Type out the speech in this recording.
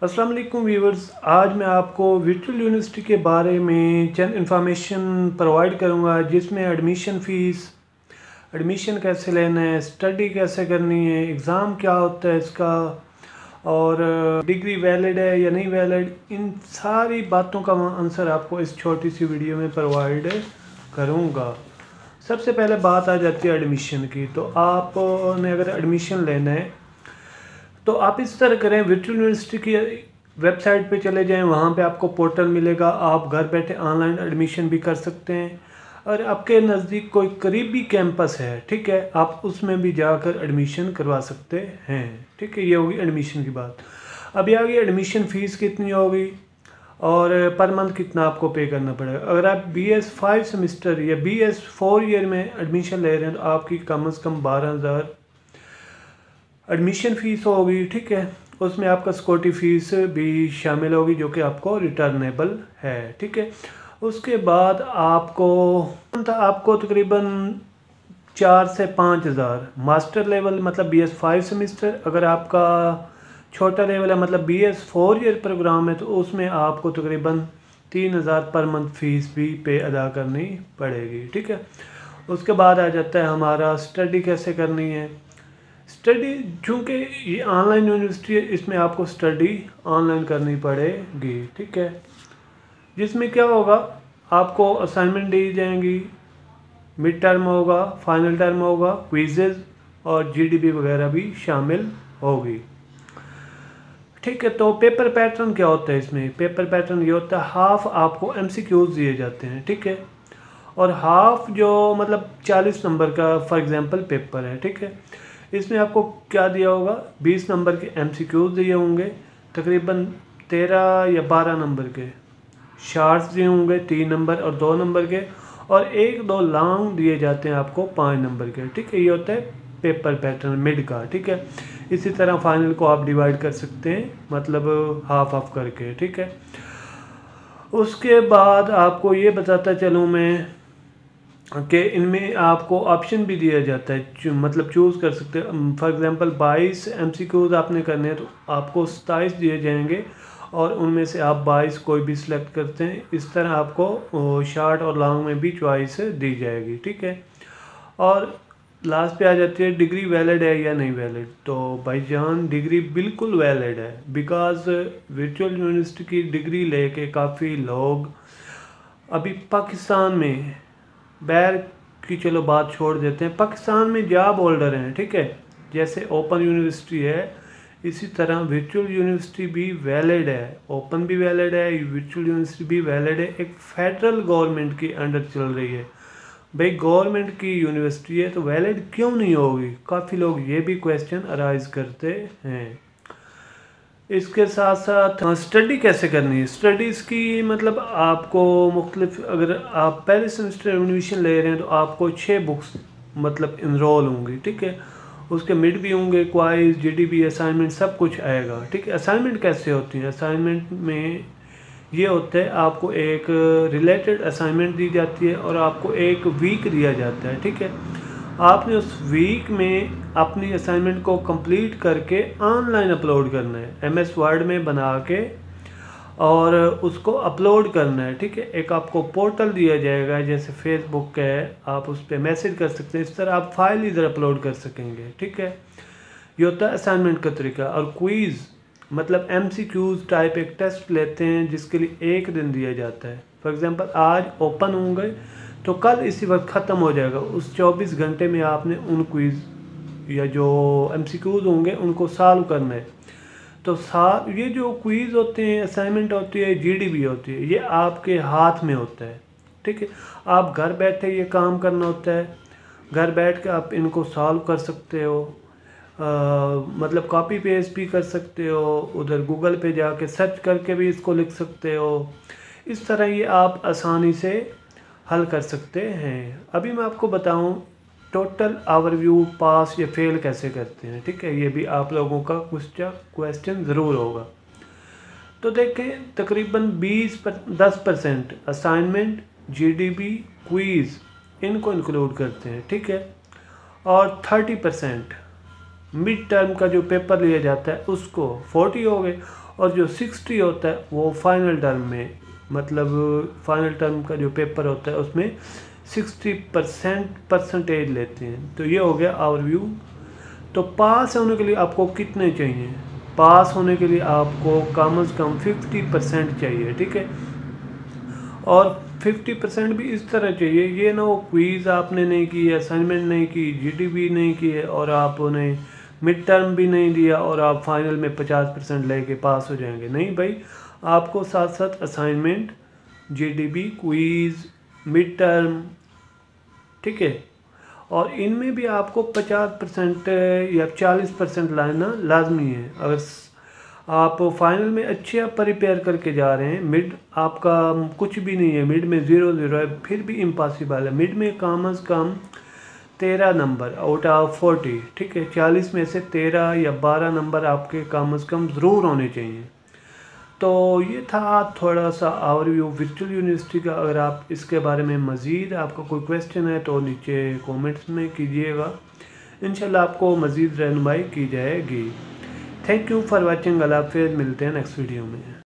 अस्सलाम वालेकुम व्यूवर्स, आज मैं आपको वर्चुअल यूनिवर्सिटी के बारे में चंद इन्फॉर्मेशन प्रोवाइड करूंगा, जिसमें एडमिशन फ़ीस, एडमिशन कैसे लेना है, स्टडी कैसे करनी है, एग्ज़ाम क्या होता है इसका, और डिग्री वैलिड है या नहीं वैलिड, इन सारी बातों का आंसर आपको इस छोटी सी वीडियो में प्रोवाइड करूँगा। सबसे पहले बात आ जाती है एडमिशन की। तो आपने अगर एडमिशन लेना है तो आप इस तरह करें, वर्चुअल यूनिवर्सिटी की वेबसाइट पे चले जाएं, वहाँ पे आपको पोर्टल मिलेगा, आप घर बैठे ऑनलाइन एडमिशन भी कर सकते हैं। और आपके नज़दीक कोई करीबी कैंपस है, ठीक है, आप उसमें भी जाकर एडमिशन करवा सकते हैं। ठीक है, ये होगी एडमिशन की बात। अभी आगे एडमिशन फ़ीस कितनी होगी और पर मंथ कितना आपको पे करना पड़ेगा। अगर आप BS 5 सेमेस्टर या BS 4 ईयर में एडमिशन ले रहे हैं तो आपकी कम से कम 12,000 एडमिशन फ़ीस होगी। ठीक है, उसमें आपका सिक्योरिटी फ़ीस भी शामिल होगी जो कि आपको रिटर्नेबल है। ठीक है, उसके बाद आपको तकरीबन 4 से 5,000 मास्टर लेवल मतलब BS 5 सेमेस्टर। अगर आपका छोटा लेवल है मतलब BS 4 ईयर प्रोग्राम है तो उसमें आपको तकरीबन 3,000 पर मंथ फ़ीस भी पे अदा करनी पड़ेगी। ठीक है, उसके बाद आ जाता है हमारा स्टडी कैसे करनी है। स्टडी चूँकि ये ऑनलाइन यूनिवर्सिटी है, इसमें आपको स्टडी ऑनलाइन करनी पड़ेगी। ठीक है, जिसमें क्या होगा, आपको असाइनमेंट दी जाएंगी, मिड टर्म होगा, फाइनल टर्म होगा, क्विज़ेज़ और GDB वगैरह भी शामिल होगी। ठीक है, तो पेपर पैटर्न क्या होता है इसमें। पेपर पैटर्न ये होता है, हाफ आपको MCQs दिए जाते हैं। ठीक है, और हाफ जो मतलब 40 नंबर का फॉर एग्जांपल पेपर है। ठीक है, इसमें आपको क्या दिया होगा, 20 नंबर के MCQs दिए होंगे, तकरीबन 13 या 12 नंबर के शार्ट्स दिए होंगे 3 नंबर और 2 नंबर के, और 1-2 लॉन्ग दिए जाते हैं आपको 5 नंबर के। ठीक है, ये होता है पेपर पैटर्न मिड का। ठीक है, इसी तरह फाइनल को आप डिवाइड कर सकते हैं, मतलब हाफ हाफ करके। ठीक है, उसके बाद आपको ये बताता चलूँ मैं कि इनमें आपको ऑप्शन भी दिया जाता है, मतलब चूज़ कर सकते हैं। फॉर एग्जांपल 22 MCQs आपने करने हैं तो आपको 27 दिए जाएंगे और उनमें से आप 22 कोई भी सिलेक्ट करते हैं। इस तरह आपको शॉर्ट और लॉन्ग में भी चॉइस दी जाएगी। ठीक है, और लास्ट पे आ जाती है डिग्री वैलिड है या नहीं वैलिड। तो भाईजान डिग्री बिल्कुल वैलिड है, बिकॉज वर्चुअल यूनिवर्सिटी की डिग्री लेके काफ़ी लोग अभी पाकिस्तान में, बैर की चलो बात छोड़ देते हैं, पाकिस्तान में जॉब होल्डर हैं। ठीक है, जैसे ओपन यूनिवर्सिटी है, इसी तरह वर्चुअल यूनिवर्सिटी भी वैलिड है। ओपन भी वैलिड है, वर्चुअल यूनिवर्सिटी भी वैलिड है, एक फेडरल गवर्नमेंट के अंडर चल रही है। भाई गवर्नमेंट की यूनिवर्सिटी है तो वैलिड क्यों नहीं होगी, काफ़ी लोग ये भी क्वेश्चन अराइज करते हैं। इसके साथ साथ स्टडी कैसे करनी है। स्टडीज़ की मतलब आपको मुख्तलिफ, अगर आप पहले सेमेस्टर एडमिशन ले रहे हैं तो आपको 6 बुक्स मतलब इनरोल होंगी। ठीक है, उसके मिड भी होंगे, क्वाइज, GDB, असाइनमेंट सब कुछ आएगा। ठीक है, असाइनमेंट कैसे होती है। असाइनमेंट में ये होता है, आपको एक रिलेटेड असाइनमेंट दी जाती है और आपको एक वीक दिया जाता है। ठीक है, आपने उस वीक में अपनी असाइनमेंट को कंप्लीट करके ऑनलाइन अपलोड करना है, MS वर्ड में बना के और उसको अपलोड करना है। ठीक है, एक आपको पोर्टल दिया जाएगा जैसे फेसबुक है, आप उस पर मैसेज कर सकते हैं, इस तरह आप फाइल इधर अपलोड कर सकेंगे। ठीक है, ये होता है असाइनमेंट का तरीका। और क्विज़ मतलब MCQs टाइप एक टेस्ट लेते हैं जिसके लिए 1 दिन दिया जाता है। फॉर एग्जांपल आज ओपन होंगे तो कल इसी वक्त ख़त्म हो जाएगा। उस 24 घंटे में आपने उन क्विज़ या जो MCQs होंगे उनको सॉल्व करना है। तो ये जो क्विज़ होते हैं, असाइनमेंट होती है, GDB होती है, ये आपके हाथ में होता है। ठीक है, आप घर बैठे ये काम करना होता है, घर बैठ के आप इनको सॉल्व कर सकते हो। मतलब कॉपी पेस्ट भी कर सकते हो, उधर गूगल पे जाके सर्च करके भी इसको लिख सकते हो। इस तरह ये आप आसानी से हल कर सकते हैं। अभी मैं आपको बताऊं टोटल ओवरव्यू, पास या फेल कैसे करते हैं। ठीक है, ये भी आप लोगों का कुछ क्वेश्चन ज़रूर होगा। तो देखें, तकरीबन 10% असाइनमेंट, GDB, क्विज़ इनको इंक्लूड करते हैं। ठीक है, और 30% मिड टर्म का जो पेपर लिया जाता है उसको 40 हो गए, और जो 60 होता है वो फाइनल टर्म में, मतलब फाइनल टर्म का जो पेपर होता है उसमें 60% परसेंटेज लेते हैं। तो ये हो गया ओवरव्यू। तो पास होने के लिए आपको कितने चाहिए? पास होने के लिए आपको कम से कम 50% चाहिए, ठीक है। और 50% भी इस तरह चाहिए, ये ना वो क्विज़ आपने नहीं की, असाइनमेंट नहीं की, जीडीबी नहीं की है और आपने मिड टर्म भी नहीं दिया और आप फाइनल में 50% लेके पास हो जाएंगे। नहीं भाई, आपको साथ साथ assignment, GDB, quiz, mid term, ठीक है, और इनमें भी आपको 50% या 40% लाना लाजमी है। अगर आप फाइनल में अच्छे आप प्रिपेयर करके जा रहे हैं, मिड आपका कुछ भी नहीं है, मिड में 0 है, फिर भी इम्पॉसिबल है। मिड में कम से कम 13 नंबर आउट ऑफ 40, ठीक है, 40 में से 13 या 12 नंबर आपके कम से कम ज़रूर होने चाहिए। तो ये था थोड़ा सा ओवरव्यू वर्चुअल यूनिवर्सिटी का। अगर आप इसके बारे में मज़ीद आपका कोई क्वेश्चन है तो नीचे कमेंट्स में कीजिएगा, इंशाल्लाह आपको मज़ीद रहनुमाई की जाएगी। Thank you for watching. अल्लाह हाफ़िज़, मिलते हैं नेक्स्ट वीडियो में।